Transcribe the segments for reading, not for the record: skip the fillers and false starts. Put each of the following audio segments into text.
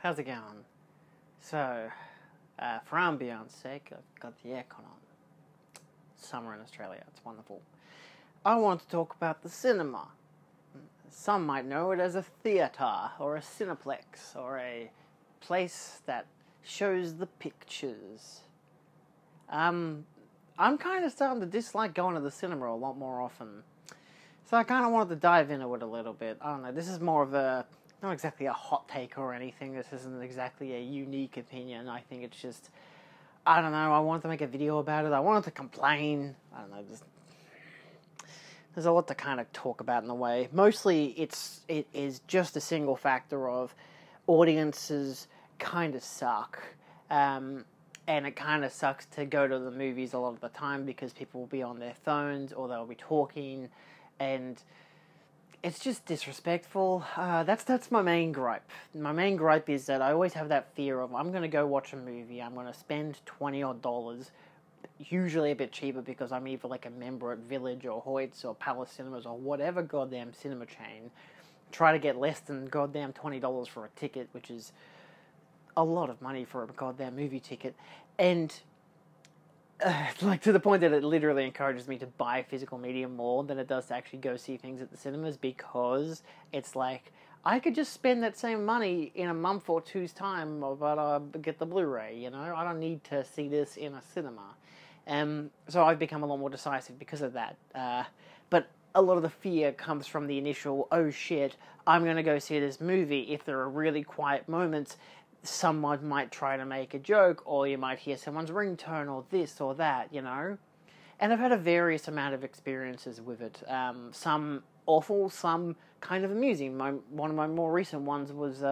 how's it going? So, for ambiance sake, I've got the aircon on. Summer in Australia, it's wonderful. I want to talk about the cinema. Some might know it as a theatre, or a cineplex, or a place that shows the pictures. I'm kind of starting to dislike going to the cinema a lot more often. So I kind of wanted to dive into it a little bit. I don't know, this is more of a, not exactly a hot take or anything. This isn't exactly a unique opinion. I think it's just, I don't know, I wanted to make a video about it. I wanted to complain. I don't know, there's a lot to kind of talk about in a way. Mostly it is just a single factor of audiences kind of suck. And it kind of sucks to go to the movies a lot of the time because people will be on their phones or they'll be talking, and it's just disrespectful. That's my main gripe. My main gripe is that I always have that fear of, I'm going to go watch a movie, I'm going to spend $20 odd, usually a bit cheaper because I'm either like a member at Village or Hoyts or Palace Cinemas or whatever goddamn cinema chain. Try to get less than goddamn $20 for a ticket, which is a lot of money for a goddamn movie ticket, and like to the point that it literally encourages me to buy physical media more than it does to actually go see things at the cinemas, because it's like, I could just spend that same money in a month or two's time, but get the Blu-ray, you know? I don't need to see this in a cinema. So I've become a lot more decisive because of that. But a lot of the fear comes from the initial, oh shit, I'm going to go see this movie. If there are really quiet moments, someone might try to make a joke, or you might hear someone's ringtone, or this or that, you know? And I've had a various amount of experiences with it. Some awful, some kind of amusing. One of my more recent ones was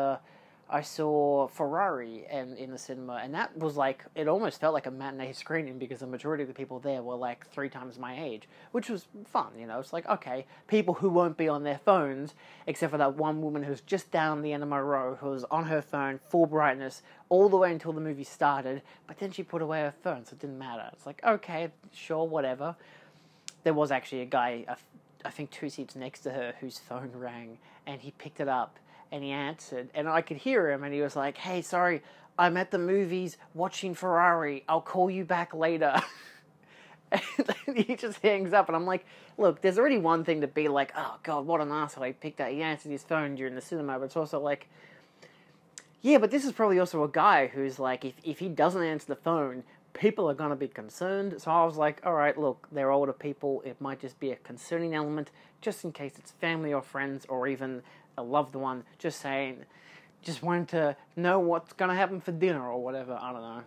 I saw Ferrari in the cinema, and that was like, it almost felt like a matinee screening because the majority of the people there were like 3 times my age, which was fun, you know. It's like, okay, people who won't be on their phones, except for that one woman who's just down the end of my row, who was on her phone, full brightness, all the way until the movie started, but then she put away her phone, so it didn't matter. It's like, okay, sure, whatever. There was actually a guy, I think 2 seats next to her, whose phone rang, and he picked it up, and he answered, and I could hear him, and he was like, hey, sorry, I'm at the movies watching Ferrari, I'll call you back later. And he just hangs up, and I'm like, look, there's already one thing to be like, oh god, what an asshole, he answered his phone during the cinema, but it's also like, yeah, but this is probably also a guy who's like, if he doesn't answer the phone, people are going to be concerned. So I was like, alright, look, they're older people, it might just be a concerning element, just in case it's family or friends, or even a loved one, just wanting to know what's going to happen for dinner or whatever, I don't know.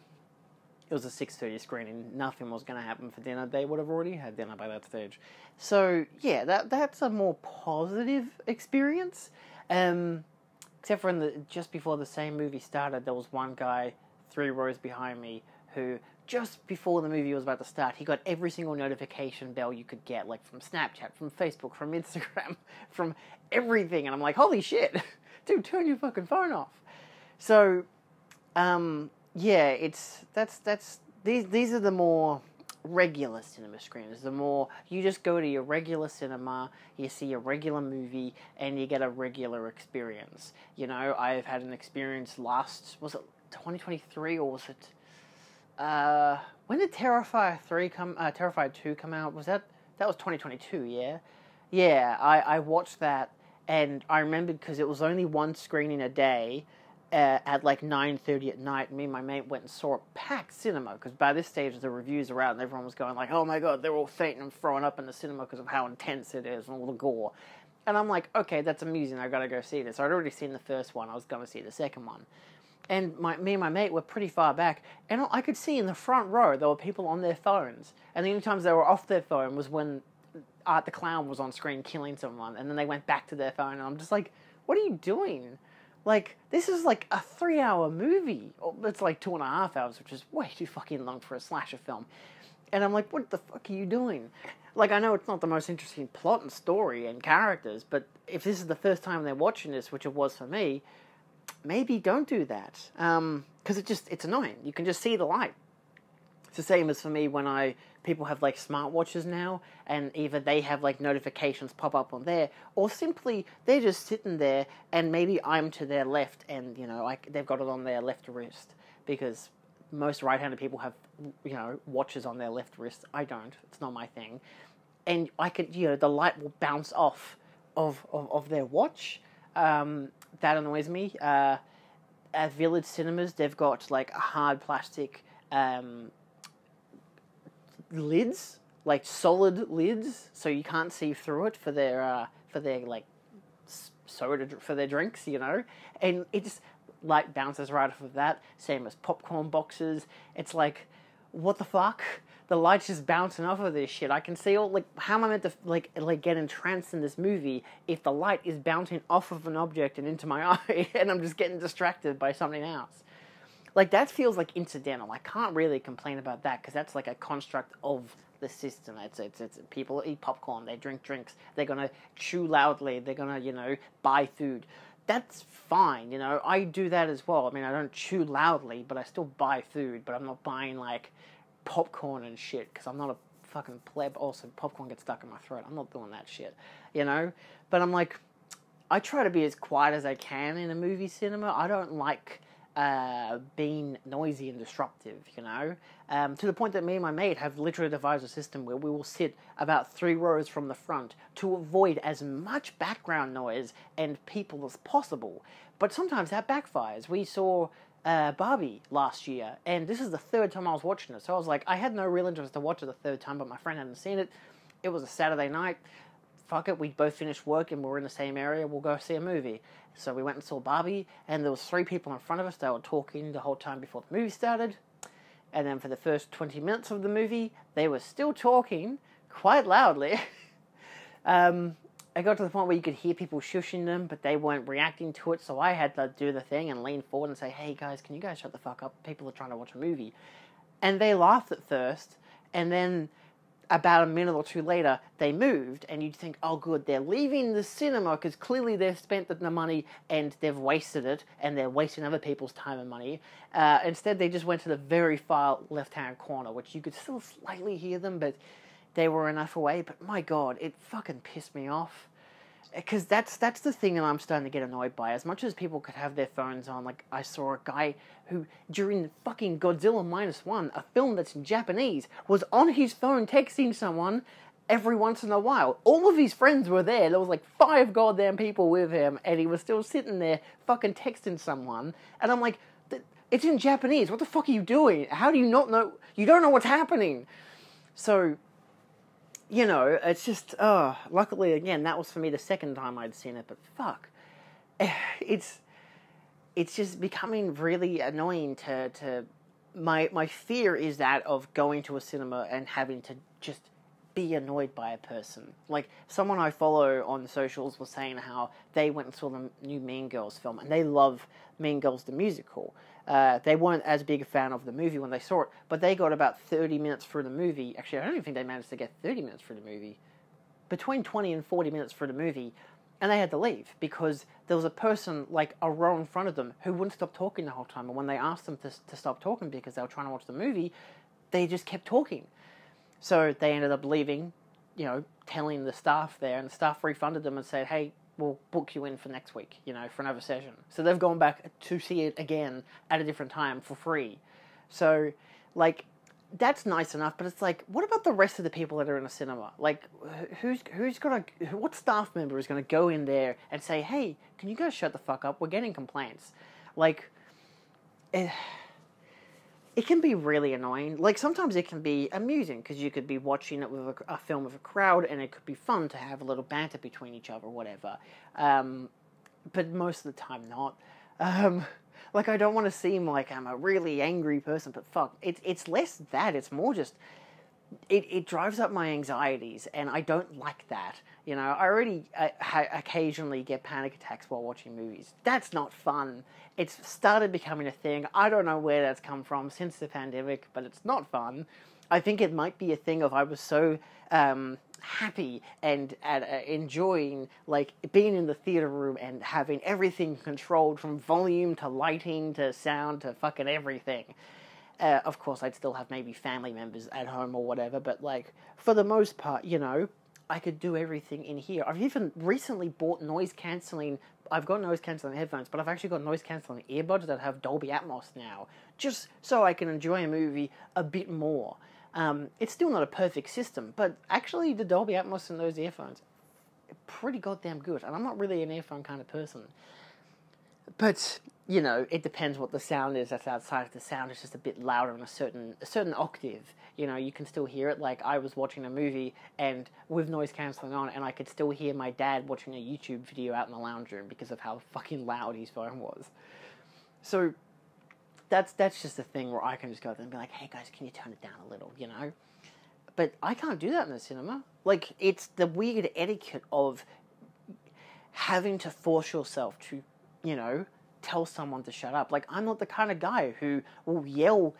It was a 6:30 screening, nothing was going to happen for dinner, they would have already had dinner by that stage. So, yeah, that's a more positive experience. Except for just before the same movie started, there was one guy 3 rows behind me who, just before the movie was about to start, he got every single notification bell you could get, like from Snapchat, from Facebook, from Instagram, from everything, and I'm like, holy shit, dude, turn your fucking phone off. So, yeah, these are the more regular cinema screens. The more, you just go to your regular cinema, you see a regular movie, and you get a regular experience. You know, I've had an experience was it 2023, or was it, when did Terrifier 2 come out? That was 2022, yeah? Yeah, I watched that, and I remembered because it was only one screening a day, at like 9:30 at night. Me and my mate went and saw a packed cinema, because by this stage the reviews are out and everyone was going like, oh my god, they're all fainting and throwing up in the cinema because of how intense it is and all the gore. And I'm like, okay, that's amusing, I've got to go see this. I'd already seen the first one, I was going to see the second one. And me and my mate were pretty far back, and I could see in the front row there were people on their phones, and the only times they were off their phone was when Art the Clown was on screen killing someone, and then they went back to their phone, and I'm just like, what are you doing? Like, this is like a 3-hour movie. It's like 2.5 hours, which is way too fucking long for a slasher film. And I'm like, what the fuck are you doing? Like, I know it's not the most interesting plot and story and characters, but if this is the first time they're watching this, which it was for me, maybe don't do that. Because it's annoying. You can just see the light. It's the same as for me when people have like smartwatches now, and either they have like notifications pop up on there, or simply they're just sitting there, and maybe I'm to their left, and they've got it on their left wrist, because most right-handed people have watches on their left wrist. I don't. It's not my thing, and I could the light will bounce off of their watch. That annoys me. At Village Cinemas, they've got like a hard plastic lids, like solid lids, so you can't see through it for their like soda for their drinks, and it just light bounces right off of that. Same as popcorn boxes. It's like, what the fuck? The light's just bouncing off of this shit. I can see all, like, how am I meant to, like get entranced in this movie if the light is bouncing off of an object and into my eye, and I'm just getting distracted by something else? Like, that feels like incidental. I can't really complain about that, because that's like a construct of the system. It's people eat popcorn, they drink drinks, they're gonna chew loudly, they're gonna, buy food. That's fine, I do that as well. I mean, I don't chew loudly, but I still buy food, but I'm not buying, like, popcorn and shit, because I'm not a fucking pleb. Also, popcorn gets stuck in my throat. I'm not doing that shit, But I'm like, I try to be as quiet as I can in a movie cinema. I don't like being noisy and disruptive, to the point that me and my mate have literally devised a system where we will sit about 3 rows from the front to avoid as much background noise and people as possible. But sometimes that backfires. We saw Barbie last year, and this is the 3rd time I was watching it, so I was like, I had no real interest to watch it the 3rd time, but my friend hadn't seen it. It was a Saturday night. Fuck it, we both finished work and we're in the same area, we'll go see a movie. So we went and saw Barbie, and there was 3 people in front of us. They were talking the whole time before the movie started, and then for the first 20 minutes of the movie, they were still talking quite loudly. I got to the point where you could hear people shushing them, but they weren't reacting to it, so I had to do the thing and lean forward and say, hey guys, can you guys shut the fuck up? People are trying to watch a movie. And they laughed at first, and then about a minute or 2 later, they moved, and you'd think, oh good, they're leaving the cinema, because clearly they've spent the money, and they've wasted it, and they're wasting other people's time and money. Instead, they just went to the very far left-hand corner, which you could still slightly hear them, but they were enough away. But my god, it fucking pissed me off. Because that's the thing that I'm starting to get annoyed by. As much as people could have their phones on, like, I saw a guy who, during fucking Godzilla -1, a film that's in Japanese, was on his phone texting someone every once in a while. All of his friends were there. There was like 5 goddamn people with him, and he was still sitting there fucking texting someone. And I'm like, it's in Japanese. What the fuck are you doing? How do you not know? You don't know what's happening. So, it's just, luckily, again, that was for me the 2nd time I'd seen it, but fuck. It's just becoming really annoying my fear is that of going to a cinema and having to just be annoyed by a person. Like, someone I follow on the socials was saying how they went and saw the new Mean Girls film, and they love Mean Girls the musical. They weren't as big a fan of the movie when they saw it, but they got about 30 minutes through the movie. Actually, I don't even think they managed to get 30 minutes through the movie. Between 20 and 40 minutes through the movie, and they had to leave because there was a person, like, a row in front of them who wouldn't stop talking the whole time, and when they asked them to stop talking because they were trying to watch the movie, they just kept talking. So they ended up leaving, telling the staff there, and the staff refunded them and said, hey, we'll book you in for next week, for another session. So they've gone back to see it again at a different time for free. So, like, that's nice enough, but it's like, what about the rest of the people that are in a cinema? Like, what staff member is gonna go in there and say, hey, can you guys shut the fuck up? We're getting complaints. Like, it can be really annoying. Like, sometimes it can be amusing, because you could be watching it with a film with a crowd, and it could be fun to have a little banter between each other or whatever. But most of the time not. Like, I don't want to seem like I'm a really angry person, but fuck, it's less that, it's more just, it drives up my anxieties, and I don't like that. I already occasionally get panic attacks while watching movies. That's not fun. It's started becoming a thing. I don't know where that's come from since the pandemic, but it's not fun. I think it might be a thing of I was so happy and enjoying, like, being in the theater room and having everything controlled from volume to lighting to sound to fucking everything. Of course, I'd still have maybe family members at home or whatever, but like for the most part, you know, I could do everything in here. I've even recently bought noise cancelling. I've got noise cancelling headphones, but I've actually got noise cancelling earbuds that have Dolby Atmos now, just so I can enjoy a movie a bit more. It's still not a perfect system, but actually the Dolby Atmos in those earphones are pretty goddamn good, and I'm not really an earphone kind of person. But, you know, it depends what the sound is that's outside. If the sound is just a bit louder on a certain octave, you know, you can still hear it. Like, I was watching a movie and with noise cancelling on, and I could still hear my dad watching a YouTube video out in the lounge room because of how fucking loud his phone was. So that's just a thing where I can just go there and be like, hey guys, can you turn it down a little, you know? But I can't do that in the cinema. Like, it's the weird etiquette of having to force yourself to, you know, tell someone to shut up. Like, I'm not the kind of guy who will yell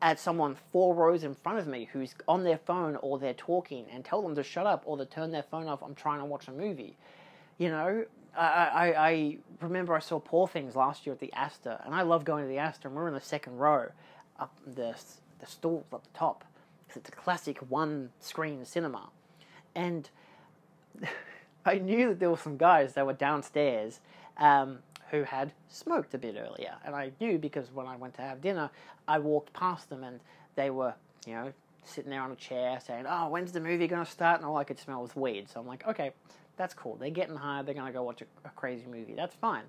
at someone 4 rows in front of me who's on their phone or they're talking and tell them to shut up or to turn their phone off. I'm trying to watch a movie. You know, I remember I saw Poor Things last year at the Astor, and I love going to the Astor, and we're in the second row, up the stalls at the top, because it's a classic one-screen cinema. And I knew that there were some guys that were downstairs who had smoked a bit earlier, and I knew because when I went to have dinner, I walked past them, and they were, you know, sitting there on a chair saying, oh, when's the movie going to start? And all I could smell was weed. So I'm like, okay, that's cool. They're getting high. They're going to go watch a crazy movie. That's fine.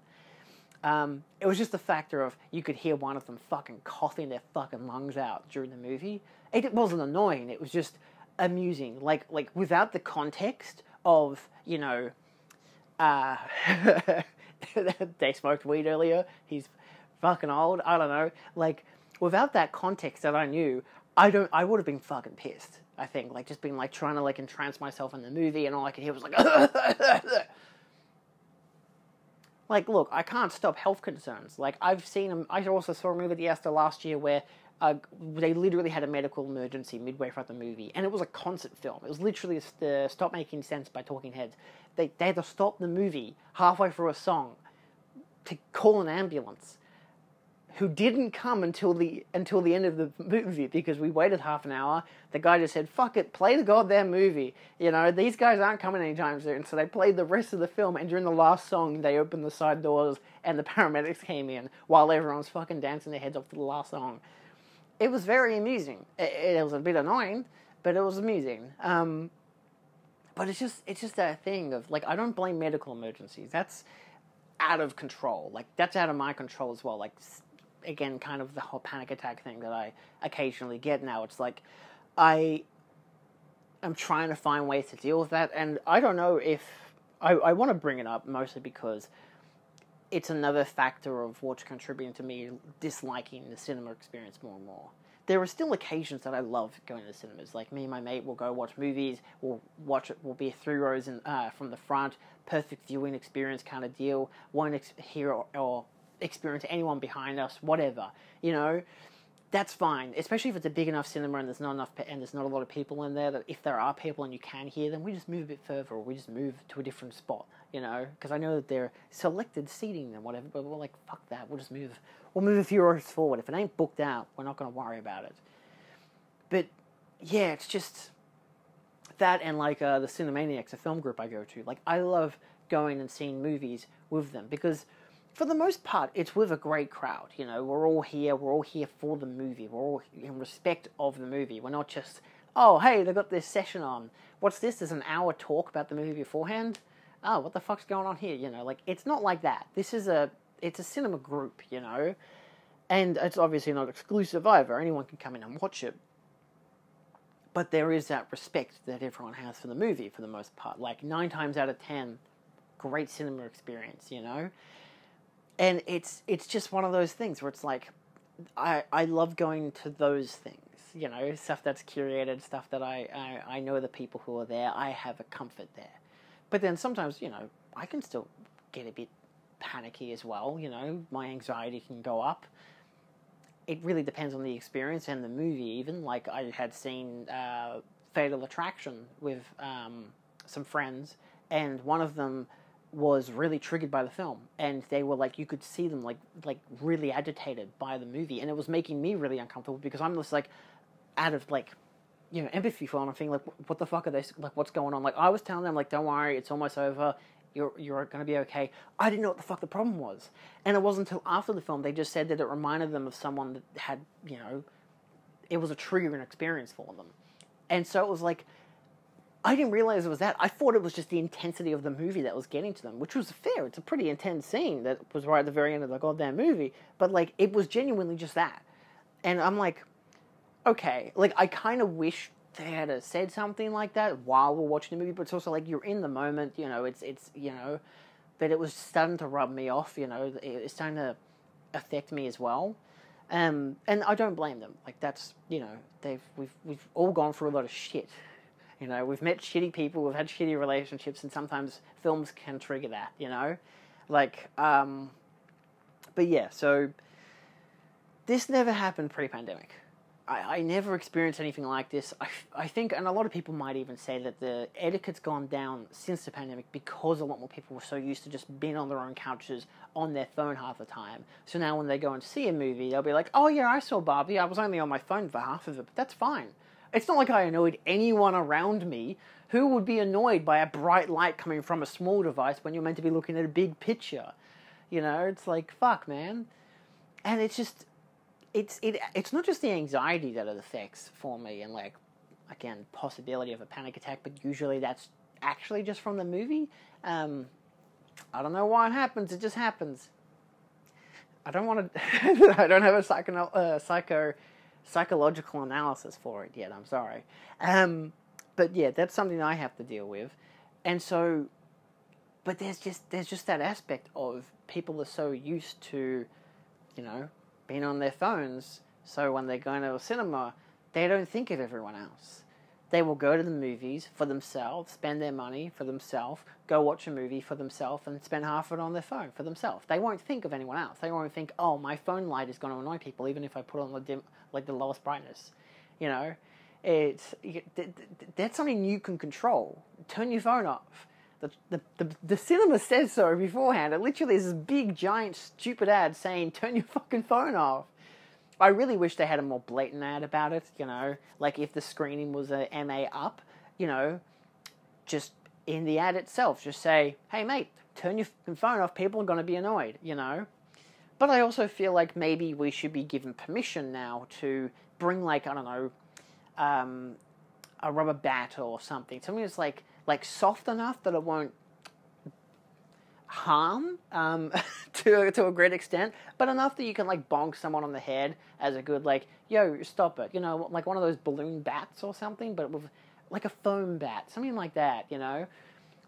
It was just the factor of you could hear one of them fucking coughing their fucking lungs out during the movie. It wasn't annoying. It was just amusing. Like without the context of, you know, they smoked weed earlier. He's fucking old. I don't know. Like, without that context that I knew, I would have been fucking pissed. I think, like, just being like trying to like entrance myself in the movie, and all I could hear was like, like, look, I can't stop health concerns. Like, I've seen them. I also saw a movie at the Astor last year where they literally had a medical emergency midway through the movie, and it was a concert film. It was literally Stop Making Sense by Talking Heads. They had to stop the movie halfway through a song to call an ambulance, who didn't come until the end of the movie because we waited half an hour. The guy just said, fuck it, play the goddamn movie. You know, these guys aren't coming anytime soon. So they played the rest of the film, and during the last song, they opened the side doors and the paramedics came in while everyone's fucking dancing their heads off to the last song. It was very amusing. It was a bit annoying, but it was amusing. But it's just that thing of, like, I don't blame medical emergencies. That's out of control. Like, that's out of my control as well. Like, again, kind of the whole panic attack thing that I occasionally get now. It's like, I am trying to find ways to deal with that, and I don't know if... I want to bring it up mostly because it's another factor of what's contributing to me disliking the cinema experience more and more. There are still occasions that I love going to the cinemas. Like, me and my mate will go watch movies, we'll be 3 rows from the front, perfect viewing experience kind of deal, won't hear or experience anyone behind us, whatever, you know, that's fine. Especially if it's a big enough cinema and there's not a lot of people in there, that if there are people and you can hear them, we just move a bit further, or we just move to a different spot, you know, because I know that they're selected seating and whatever, but we're like, fuck that, we'll move a few rows forward. If it ain't booked out, we're not going to worry about it. But yeah, it's just that, and like the Cinemaniacs, a film group I go to, like, I love going and seeing movies with them because for the most part, it's with a great crowd. You know, we're all here for the movie. We're all in respect of the movie. We're not just, oh, hey, they've got this session on. What's this? There's an hour talk about the movie beforehand? Oh, what the fuck's going on here? You know, like, it's not like that. It's a cinema group, you know, and it's obviously not exclusive either. Anyone can come in and watch it. But there is that respect that everyone has for the movie for the most part. Like, 9 times out of 10, great cinema experience, you know? And it's just one of those things where it's like, I love going to those things, you know, stuff that's curated, stuff that I know the people who are there, I have a comfort there. But then sometimes, you know, I can still get a bit panicky as well, you know, my anxiety can go up. It really depends on the experience and the movie even. Like, I had seen Fatal Attraction with some friends, and one of them was really triggered by the film, and they were like, you could see them like really agitated by the movie, and it was making me really uncomfortable because I'm just like out of like, you know, empathy for them. I'm thinking like, what the fuck are they like? What's going on? Like I was telling them like, don't worry, it's almost over. You're gonna be okay. I didn't know what the fuck the problem was, and it wasn't until after the film they just said that it reminded them of someone that had, you know, it was a triggering experience for them, and so it was like, I didn't realize it was that. I thought it was just the intensity of the movie that was getting to them, which was fair. It's a pretty intense scene that was right at the very end of the goddamn movie. But, like, it was genuinely just that. And I'm like, okay. Like, I kind of wish they had said something like that while we're watching the movie, but it's also like, you're in the moment, you know, it's you know. But it was starting to rub me off, you know. It's starting to affect me as well. And I don't blame them. Like, that's, you know, we've all gone through a lot of shit. You know, we've met shitty people, we've had shitty relationships, and sometimes films can trigger that, you know? Like, but yeah, so this never happened pre-pandemic. I never experienced anything like this. I think, and a lot of people might even say that the etiquette's gone down since the pandemic because a lot more people were so used to just being on their own couches on their phone half the time. So now when they go and see a movie, they'll be like, oh yeah, I saw Barbie, I was only on my phone for half of it, but that's fine. It's not like I annoyed anyone around me. Who would be annoyed by a bright light coming from a small device when you're meant to be looking at a big picture? You know, it's like, fuck, man. And it's just, it's not just the anxiety that it affects for me and, like, again, possibility of a panic attack, but usually that's actually just from the movie. I don't know why it happens, it just happens. I don't want to, I don't have a psychological analysis for it yet, I'm sorry. But yeah, that's something I have to deal with. And so, but there's just that aspect of people are so used to, you know, being on their phones, so when they're going to a cinema, they don't think of everyone else. They will go to the movies for themselves, spend their money for themselves, go watch a movie for themselves, and spend half of it on their phone for themselves. They won't think of anyone else. They won't think, oh, my phone light is going to annoy people, even if I put on the lowest brightness. You know, that's something you can control. Turn your phone off. The cinema says so beforehand. It literally is this big, giant, stupid ad saying, turn your fucking phone off. I really wish they had a more blatant ad about it, you know, like if the screening was a MA up, you know, just in the ad itself, just say, hey mate, turn your phone off, people are going to be annoyed, you know. But I also feel like maybe we should be given permission now to bring, like, I don't know, a rubber bat or something that's like soft enough that it won't harm to a great extent, but enough that you can, like, bonk someone on the head as a good, like, yo, stop it, you know, like one of those balloon bats or something, but with like a foam bat, something like that, you know,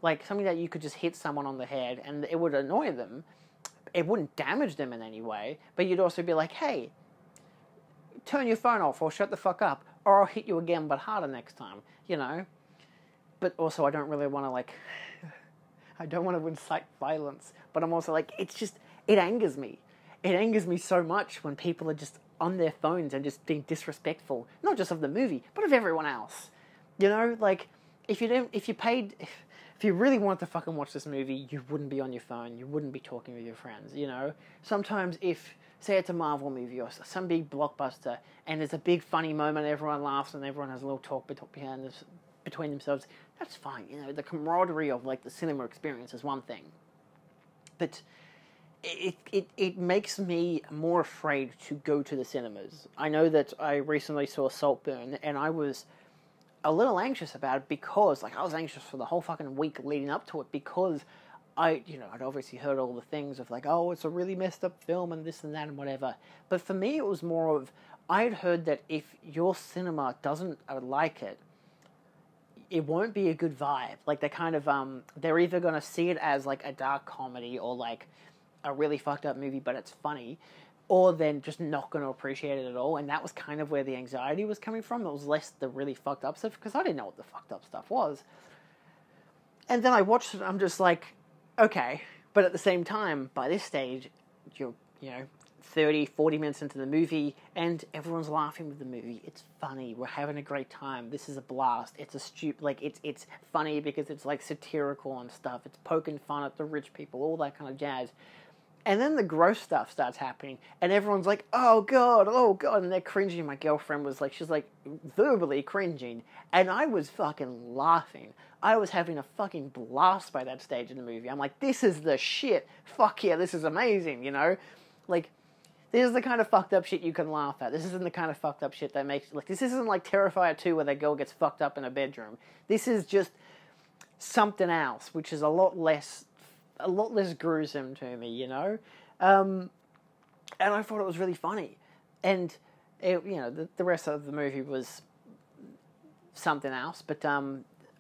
like something that you could just hit someone on the head and it would annoy them. It wouldn't damage them in any way, but you'd also be like, hey, turn your phone off or shut the fuck up, or I'll hit you again but harder next time, you know. But also I don't really want to, like, I don't want to incite violence, but I'm also like, it's just, it angers me. It angers me so much when people are just on their phones and just being disrespectful, not just of the movie, but of everyone else. You know, like, if you really wanted to fucking watch this movie, you wouldn't be on your phone, you wouldn't be talking with your friends, you know. Sometimes if, say it's a Marvel movie or some big blockbuster, and there's a big funny moment, everyone laughs and everyone has a little talk between themselves, that's fine, you know, the camaraderie of, like, the cinema experience is one thing. But it makes me more afraid to go to the cinemas. I know that I recently saw Saltburn, and I was a little anxious about it because, like, I was anxious for the whole fucking week leading up to it because I'd obviously heard all the things of, like, oh, it's a really messed up film and this and that and whatever. But for me, it was more of, I'd heard that if your cinema doesn't like it, it won't be a good vibe. Like, they kind of, they're either going to see it as, like, a dark comedy or, like, a really fucked up movie, but it's funny, or then just not going to appreciate it at all. And that was kind of where the anxiety was coming from. It was less the really fucked up stuff, because I didn't know what the fucked up stuff was. And then I watched it, I'm just like, okay. But at the same time, by this stage, you know, 30, 40 minutes into the movie, and everyone's laughing with the movie. It's funny. We're having a great time. This is a blast. It's a it's funny because it's like satirical and stuff. It's poking fun at the rich people, all that kind of jazz. And then the gross stuff starts happening, and everyone's like, oh god, and they're cringing. My girlfriend was like, she's like verbally cringing, and I was fucking laughing. I was having a fucking blast by that stage in the movie. I'm like, this is the shit. Fuck yeah, this is amazing, you know? Like, this is the kind of fucked up shit you can laugh at. This isn't the kind of fucked up shit that makes, like, this isn't like Terrifier 2 where that girl gets fucked up in a bedroom. This is just something else, which is a lot less gruesome to me, you know? And I thought it was really funny. And, the rest of the movie was something else, but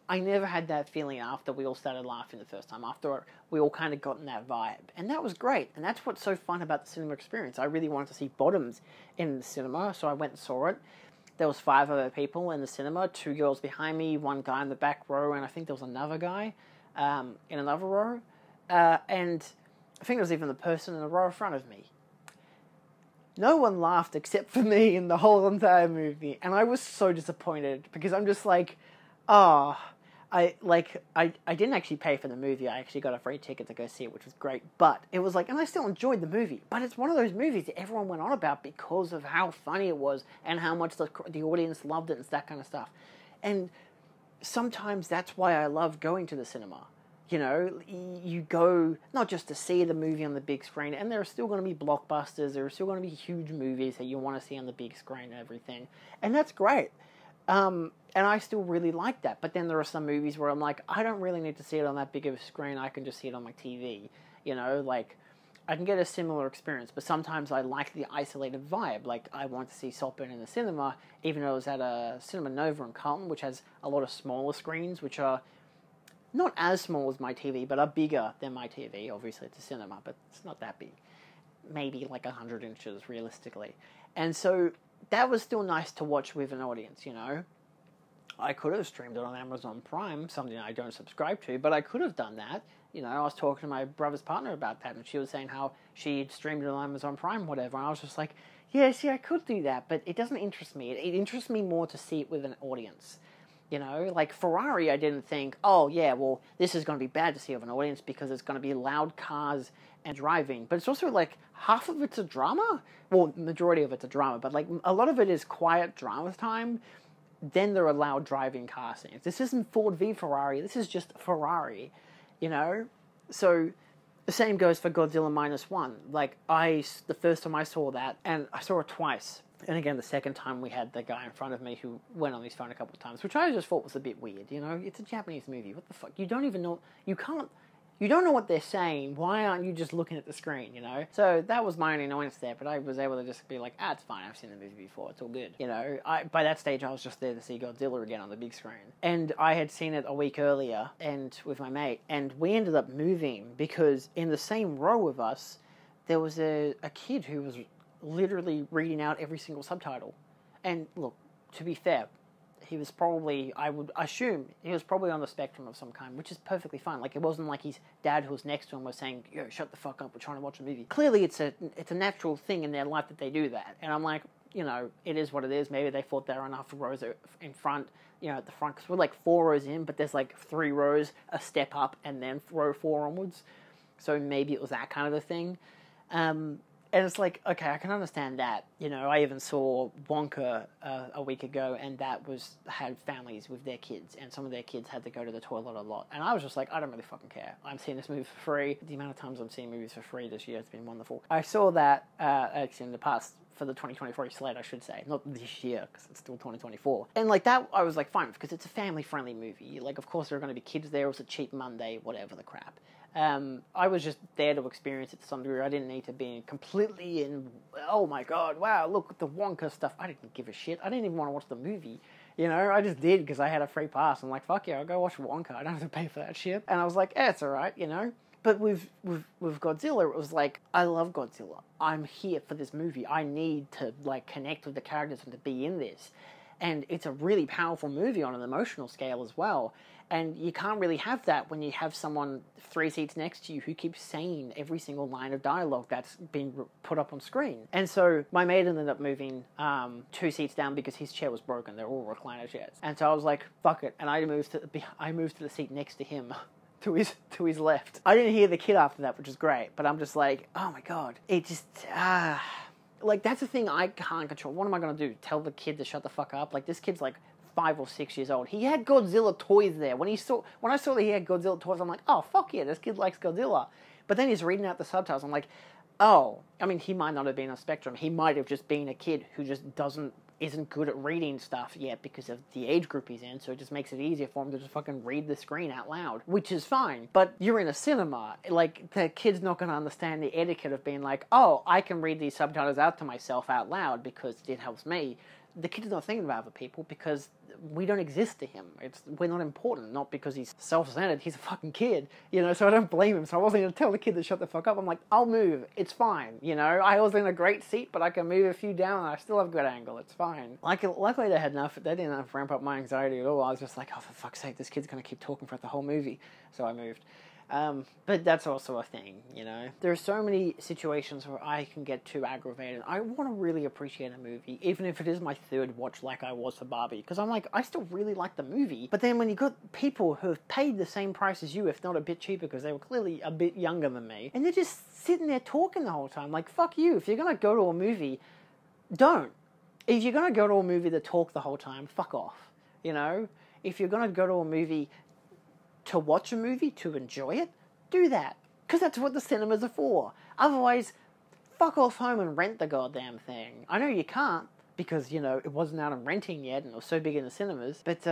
I never had that feeling after we all started laughing the first time, after we all kind of got in that vibe. And that was great. And that's what's so fun about the cinema experience. I really wanted to see Bottoms in the cinema, so I went and saw it. There was 5 other people in the cinema, 2 girls behind me, 1 guy in the back row, and I think there was another guy in another row. And I think there was even the person in the row in front of me. No one laughed except for me in the whole entire movie. And I was so disappointed because I'm just like, I didn't actually pay for the movie. I actually got a free ticket to go see it, which was great. But it was like, and I still enjoyed the movie. But it's one of those movies that everyone went on about because of how funny it was and how much the audience loved it and that kind of stuff. And sometimes that's why I love going to the cinema. You know, you go not just to see the movie on the big screen, and there are still going to be blockbusters, there are still going to be huge movies that you want to see on the big screen and everything. And that's great. And I still really like that. But then there are some movies where I'm like, I don't really need to see it on that big of a screen. I can just see it on my TV. You know, like, I can get a similar experience. But sometimes I like the isolated vibe. Like, I want to see Saltburn in the cinema, even though it was at a Cinema Nova in Carlton, which has a lot of smaller screens, which are not as small as my TV, but are bigger than my TV. Obviously, it's a cinema, but it's not that big. Maybe like 100 inches, realistically. And so that was still nice to watch with an audience, you know. I could have streamed it on Amazon Prime, something I don't subscribe to, but I could have done that. You know, I was talking to my brother's partner about that, and she was saying how she'd streamed it on Amazon Prime, whatever, and I was just like, yeah, see, I could do that, but it doesn't interest me. It interests me more to see it with an audience. You know, like Ferrari, I didn't think, oh, yeah, well, this is going to be bad to see with an audience because it's going to be loud cars and driving. But it's also, like, half of it's a drama. Well, majority of it's a drama, but, like, a lot of it is quiet drama time. Then there are loud driving car scenes. This isn't Ford v Ferrari. This is just Ferrari, you know? So the same goes for Godzilla Minus One. Like, the first time I saw that, and I saw it twice. And again, the second time we had the guy in front of me who went on his phone a couple of times, which I just thought was a bit weird, you know? It's a Japanese movie. What the fuck? You don't even know... You don't know what they're saying. Why aren't you just looking at the screen, you know? So that was my only annoyance there, but I was able to just be like, it's fine. I've seen the movie before. It's all good. You know, by that stage, I was just there to see Godzilla again on the big screen. And I had seen it a week earlier and with my mate, and we ended up moving because in the same row with us, there was a kid who was literally reading out every single subtitle. And look, to be fair, he was probably, I would assume, he was probably on the spectrum of some kind, which is perfectly fine. Like, it wasn't like his dad who was next to him was saying, yo, shut the fuck up, we're trying to watch a movie. Clearly, it's a natural thing in their life that they do that. And I'm like, you know, it is what it is. Maybe they thought there were enough rows in front, you know, at the front, because we're like 4 rows in, but there's like 3 rows, a step up, and then row 4 onwards. So maybe it was that kind of a thing. And it's like, okay, I can understand that. You know, I even saw Wonka a week ago, and that had families with their kids, and some of their kids had to go to the toilet a lot. And I was just like, I don't really fucking care. I'm seeing this movie for free. The amount of times I'm seeing movies for free this year has been wonderful. I saw that actually in the past, for the 2024 slate, I should say. Not this year, because it's still 2024. And like that, I was like, fine, because it's a family-friendly movie. Like, of course, there are going to be kids there. It was a cheap Monday, whatever the crap. I was just there to experience it to some degree. I didn't need to be completely in, oh my god, wow, look at the Wonka stuff. I didn't give a shit. I didn't even want to watch the movie. You know, I just did because I had a free pass. I'm like, fuck yeah, I'll go watch Wonka. I don't have to pay for that shit. And I was like, it's alright, you know. But with Godzilla, it was like, I love Godzilla. I'm here for this movie. I need to, like, connect with the characters and to be in this. And it's a really powerful movie on an emotional scale as well. And you can't really have that when you have someone 3 seats next to you who keeps saying every single line of dialogue that's been put up on screen. And so my mate ended up moving 2 seats down because his chair was broken. They're all recliner chairs. And so I was like, fuck it. And I moved to the seat next to him. To his left. I didn't hear the kid after that, which is great. But I'm just like, oh my god. It just... like, that's the thing I can't control. What am I going to do? Tell the kid to shut the fuck up? Like, this kid's like 5 or 6 years old. He had Godzilla toys there. When I saw that he had Godzilla toys, I'm like, oh, fuck yeah, this kid likes Godzilla. But then he's reading out the subtitles. I'm like, oh, I mean, he might not have been on Spectrum. He might have just been a kid who just isn't good at reading stuff yet because of the age group he's in, so it just makes it easier for him to just fucking read the screen out loud, which is fine. But you're in a cinema. Like, the kid's not going to understand the etiquette of being like, oh, I can read these subtitles out to myself out loud because it helps me. The kid's not thinking about other people because we don't exist to him. We're not important, not because he's self-centered. He's a fucking kid, you know, so I don't blame him. So I wasn't going to tell the kid to shut the fuck up. I'm like, I'll move. It's fine, you know. I was in a great seat, but I can move a few down and I still have a good angle. It's fine. Luckily they didn't ramp up my anxiety at all. I was just like, oh, for fuck's sake, this kid's going to keep talking for the whole movie. So I moved. But that's also a thing, you know. There are so many situations where I can get too aggravated. I want to really appreciate a movie, even if it is my third watch like I was for Barbie. Because I'm like, I still really like the movie. But then when you got people who have paid the same price as you, if not a bit cheaper, because they were clearly a bit younger than me, and they're just sitting there talking the whole time, like, fuck you. If you're going to go to a movie, don't. If you're going to go to a movie to talk the whole time, fuck off, you know. If you're going to go to a movie to watch a movie, to enjoy it, do that. Because that's what the cinemas are for. Otherwise, fuck off home and rent the goddamn thing. I know you can't, because, you know, it wasn't out on renting yet, and it was so big in the cinemas. But,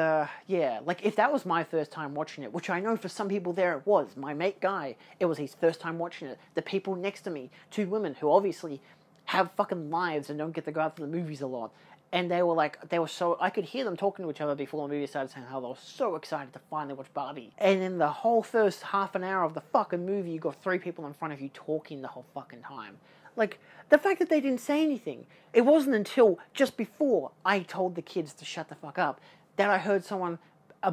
yeah, like, if that was my first time watching it, which I know for some people there it was, my mate Guy, it was his first time watching it. The people next to me, 2 women who obviously have fucking lives and don't get to go out to the movies a lot. And they were so, I could hear them talking to each other before the movie started, saying how they were so excited to finally watch Barbie. And in the whole first half an hour of the fucking movie, you got 3 people in front of you talking the whole fucking time. Like, the fact that they didn't say anything, it wasn't until just before I told the kids to shut the fuck up that I heard someone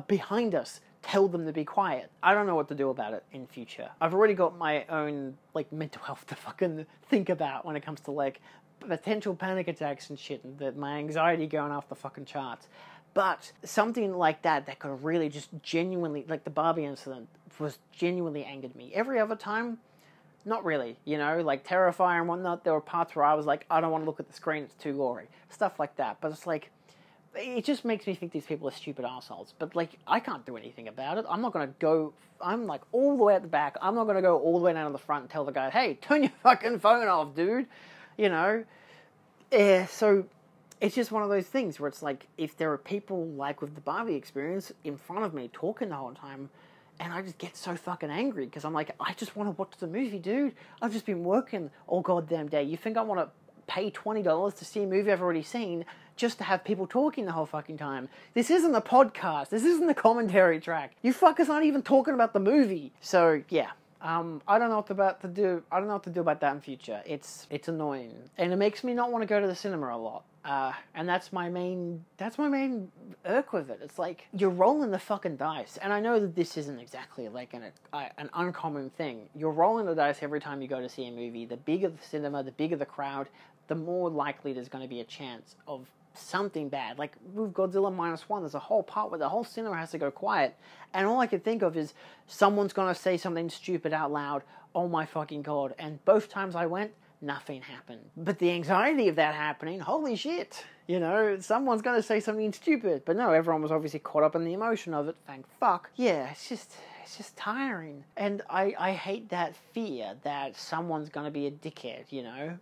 behind us tell them to be quiet. I don't know what to do about it in future. I've already got my own, like, mental health to fucking think about when it comes to, like, potential panic attacks and shit, and my anxiety going off the fucking charts. But something like that could really just genuinely, like the Barbie incident, was genuinely angered me. Every other time, not really, you know, like Terrifier and whatnot, there were parts where I was like, I don't want to look at the screen, it's too gory. Stuff like that. But it's like, it just makes me think these people are stupid assholes. But, like, I can't do anything about it. I'm not going to go, I'm, like, all the way at the back. I'm not going to go all the way down to the front and tell the guy, hey, turn your fucking phone off, dude. You know? So it's just one of those things where it's like, if there are people, like with the Barbie experience, in front of me talking the whole time, and I just get so fucking angry, because I'm like, I just want to watch the movie, dude. I've just been working all goddamn day. You think I want to pay $20 to see a movie I've already seen just to have people talking the whole fucking time? This isn't a podcast. This isn't a commentary track. You fuckers aren't even talking about the movie. So, yeah. I don't know what to do. I don't know what to do about that in future. It's annoying, and it makes me not want to go to the cinema a lot. And that's my main irk with it. It's like, you're rolling the fucking dice, and I know that this isn't exactly like an uncommon thing. You're rolling the dice every time you go to see a movie. The bigger the cinema, the bigger the crowd, the more likely there's going to be a chance of something bad. Like with Godzilla -1, there's a whole part where the whole cinema has to go quiet, and all I can think of is someone's gonna say something stupid out loud. Oh my fucking god. And both times I went, nothing happened. But the anxiety of that happening, holy shit, you know, someone's gonna say something stupid. But no, everyone was obviously caught up in the emotion of it, thank fuck. Yeah, it's just tiring. And I hate that fear that someone's gonna be a dickhead, you know?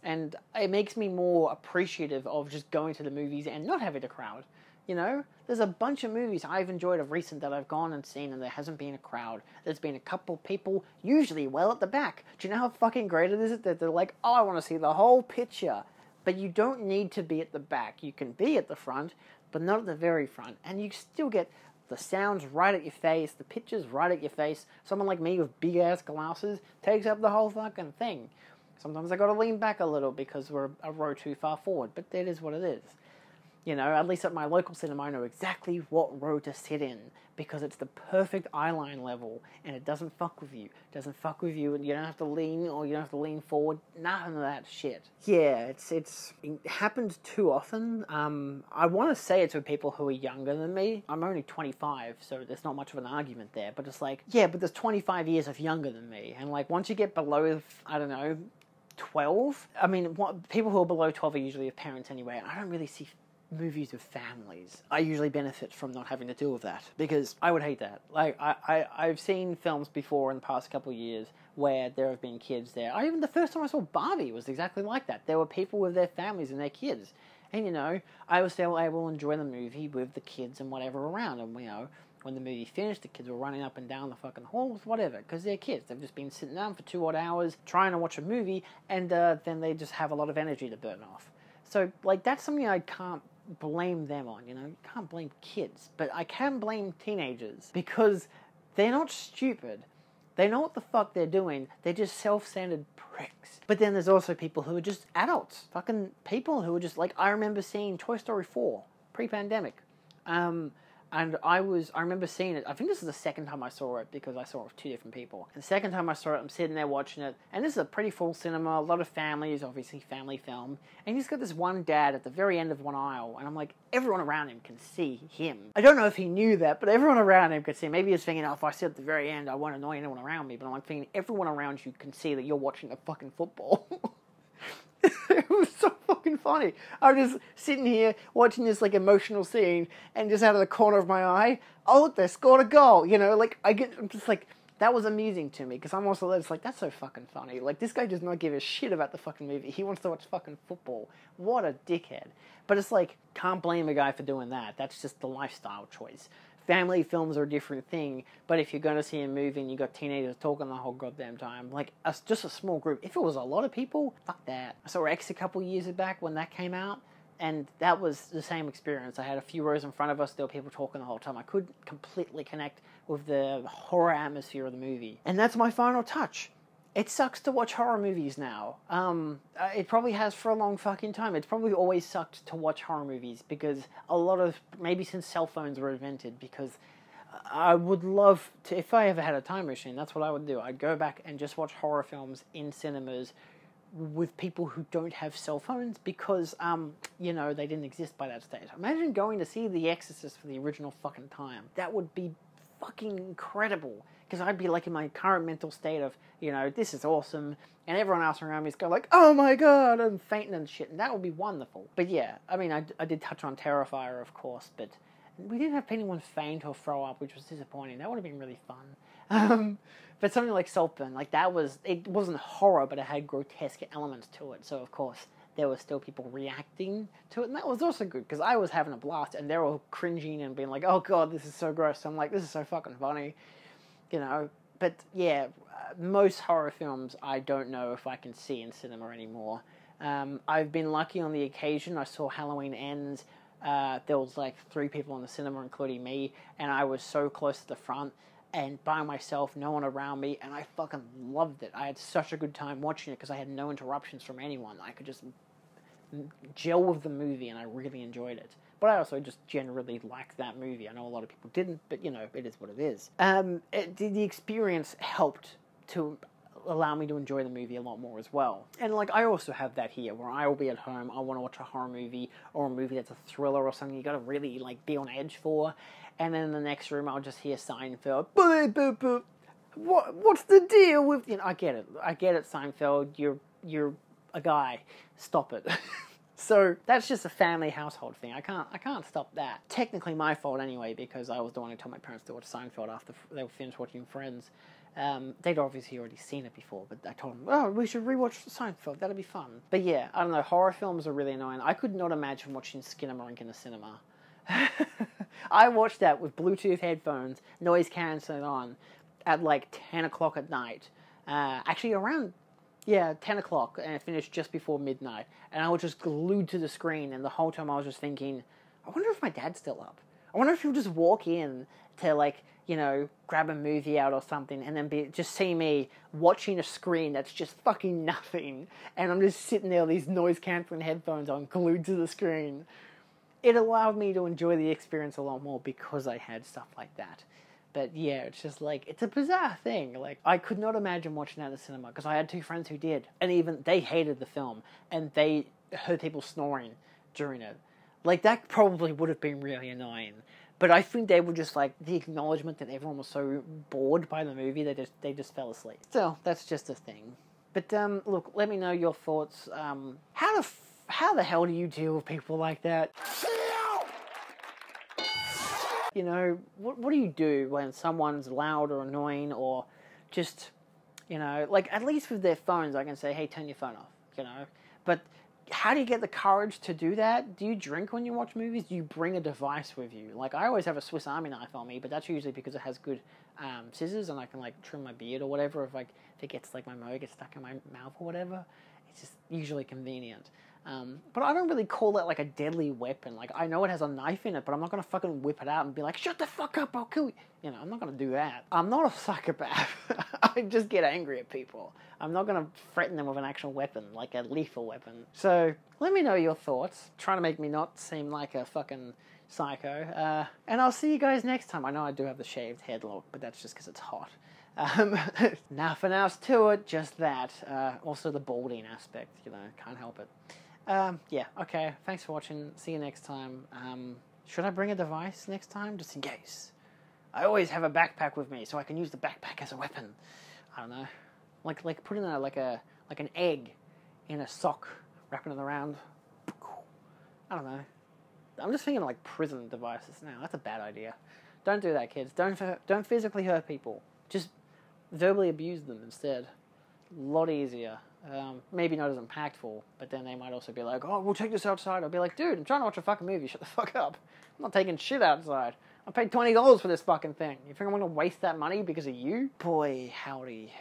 And it makes me more appreciative of just going to the movies and not having a crowd, you know? There's a bunch of movies I've enjoyed of recent that I've gone and seen, and there hasn't been a crowd. There's been a couple people, usually well at the back. Do you know how fucking great it is that they're like, oh, I want to see the whole picture. But you don't need to be at the back. You can be at the front, but not at the very front. And you still get the sounds right at your face, the pictures right at your face. Someone like me with big-ass glasses takes up the whole fucking thing. Sometimes I gotta lean back a little because we're a row too far forward, but that is what it is. You know, at least at my local cinema, I know exactly what row to sit in because it's the perfect eyeline level and it doesn't fuck with you. It doesn't fuck with you and you don't have to lean or you don't have to lean forward. None of that shit. Yeah, it happens too often. I want to say it's with people who are younger than me. I'm only 25, so there's not much of an argument there. But it's like, yeah, but there's 25 years of younger than me. And like, once you get below, I don't know, 12, I mean, people who are below 12 are usually with parents anyway. And I don't really see movies with families. I usually benefit from not having to deal with that because I would hate that. Like, I've seen films before in the past couple of years where there have been kids there. Even the first time I saw Barbie was exactly like that. There were people with their families and their kids. And, you know, I was still able to enjoy the movie with the kids and whatever around. And, you know, when the movie finished, the kids were running up and down the fucking halls, whatever, because they're kids. They've just been sitting down for 2 odd hours trying to watch a movie, and then they just have a lot of energy to burn off. So, like, that's something I can't blame them on, you know? You can't blame kids, but I can blame teenagers because they're not stupid. They know what the fuck they're doing. They're just self-centered pricks. But then there's also people who are just adults. Fucking people who are just like, I remember seeing Toy Story 4 pre-pandemic. And I remember seeing it. I think this is the second time I saw it because I saw it with 2 different people. And the second time I saw it, I'm sitting there watching it. And this is a pretty full cinema, a lot of families, obviously family film. And he's got this one dad at the very end of one aisle. And I'm like, everyone around him can see him. I don't know if he knew that, but everyone around him could see him. Maybe he's thinking, oh, if I sit at the very end, I won't annoy anyone around me. But I'm like thinking, everyone around you can see that you're watching a fucking football. It was so fucking funny. I was just sitting here watching this like emotional scene, and just out of the corner of my eye, oh look, they scored a goal. You know, like I'm just like, that was amusing to me because I'm also just like, that's so fucking funny. Like, this guy does not give a shit about the fucking movie. He wants to watch fucking football. What a dickhead. But it's like, can't blame a guy for doing that. That's just the lifestyle choice. Family films are a different thing, but if you're going to see a movie and you got teenagers talking the whole goddamn time, like, just a small group. If it was a lot of people, fuck that. I saw X a couple years back when that came out, and that was the same experience. I had a few rows in front of us, there were people talking the whole time. I couldn't completely connect with the horror atmosphere of the movie. And that's my final touch. It sucks to watch horror movies now. It probably has for a long fucking time. It's probably always sucked to watch horror movies because maybe since cell phones were invented, because I would love to, if I ever had a time machine, that's what I would do. I'd go back and just watch horror films in cinemas with people who don't have cell phones because, you know, they didn't exist by that stage. Imagine going to see The Exorcist for the original fucking time. That would be fucking incredible. Because I'd be like in my current mental state of, you know, this is awesome, and everyone else around me is going like, oh my god, I'm fainting and shit, and that would be wonderful. But yeah, I mean, I did touch on Terrifier, of course, but we didn't have anyone faint or throw up, which was disappointing. That would have been really fun. But something like Saltburn, like it wasn't horror, but it had grotesque elements to it, so of course there were still people reacting to it, and that was also good, because I was having a blast, and they were all cringing and being like, oh god, this is so gross. I'm like, this is so fucking funny. You know, but yeah, most horror films I don't know if I can see in cinema anymore. I've been lucky on the occasion. I saw Halloween Ends. There was like 3 people in the cinema, including me, and I was so close to the front and by myself, no one around me, and I fucking loved it. I had such a good time watching it because I had no interruptions from anyone. I could just gel with the movie, and I really enjoyed it. But I also just generally like that movie. I know a lot of people didn't, but, you know, it is what it is. The experience helped to allow me to enjoy the movie a lot more as well. And, like, I also have that here, where I will be at home, I want to watch a horror movie, or a movie that's a thriller or something you gotta really, like, be on edge for, and then in the next room I'll just hear Seinfeld. Boop, boop, boop. What's the deal with... You know, I get it, Seinfeld, you're a guy. Stop it. So that's just a family household thing. I can't stop that. Technically my fault anyway, because I was the one who told my parents to watch Seinfeld after they were finished watching Friends. They'd obviously already seen it before, but I told them, oh, we should rewatch Seinfeld, that'll be fun. But yeah, I don't know, horror films are really annoying. I could not imagine watching Skinamarink in a cinema. I watched that with Bluetooth headphones, noise cancelling on, at like 10 o'clock at night. Actually around... Yeah, 10 o'clock, and it finished just before midnight. And I was just glued to the screen, and the whole time I was just thinking, I wonder if my dad's still up. I wonder if he'll just walk in to, like, you know, grab a movie out or something, and then just see me watching a screen that's just fucking nothing. And I'm just sitting there with these noise-cancelling headphones on, glued to the screen. it allowed me to enjoy the experience a lot more because I had stuff like that. But yeah, it's just like, it's a bizarre thing. Like, I could not imagine watching that in the cinema because I had 2 friends who did. And even they hated the film and they heard people snoring during it. Like, that probably would have been really annoying. But I think they were just like, the acknowledgement that everyone was so bored by the movie, they just fell asleep. So, that's just a thing. But, look, let me know your thoughts. How the hell do you deal with people like that? You know, what do you do when someone's loud or annoying or just, you know, like, at least with their phones, I can say, hey, turn your phone off, you know. But how do you get the courage to do that? Do you drink when you watch movies? Do you bring a device with you? Like, I always have a Swiss Army knife on me, but that's usually because it has good scissors and I can, like, trim my beard or whatever if it gets, like, my mo gets stuck in my mouth or whatever. It's just usually convenient. But I don't really call it like a deadly weapon. Like, I know it has a knife in it, but I'm not going to fucking whip it out and be like, shut the fuck up, I'll kill you. You know, I'm not going to do that. I'm not a psychopath. I just get angry at people. I'm not going to threaten them with an actual weapon, like a lethal weapon. So, let me know your thoughts. Trying to make me not seem like a fucking psycho. And I'll see you guys next time. I know I do have the shaved head look, but that's just because it's hot. Nothing else to it, just that. Also the balding aspect, you know, can't help it. Yeah, okay, thanks for watching, see you next time. Should I bring a device next time, just in case? I always have a backpack with me, so I can use the backpack as a weapon. I don't know, like putting like an egg in a sock, wrapping it around. I don't know. I'm just thinking of like prison devices now. That's a bad idea. Don't do that, kids. Don't physically hurt people. Just verbally abuse them instead. A lot easier. Maybe not as impactful, but then they might also be like, oh, we'll take this outside. I'll be like, dude, I'm trying to watch a fucking movie. Shut the fuck up. I'm not taking shit outside. I paid $20 for this fucking thing. You think I'm going to waste that money because of you? Boy, howdy.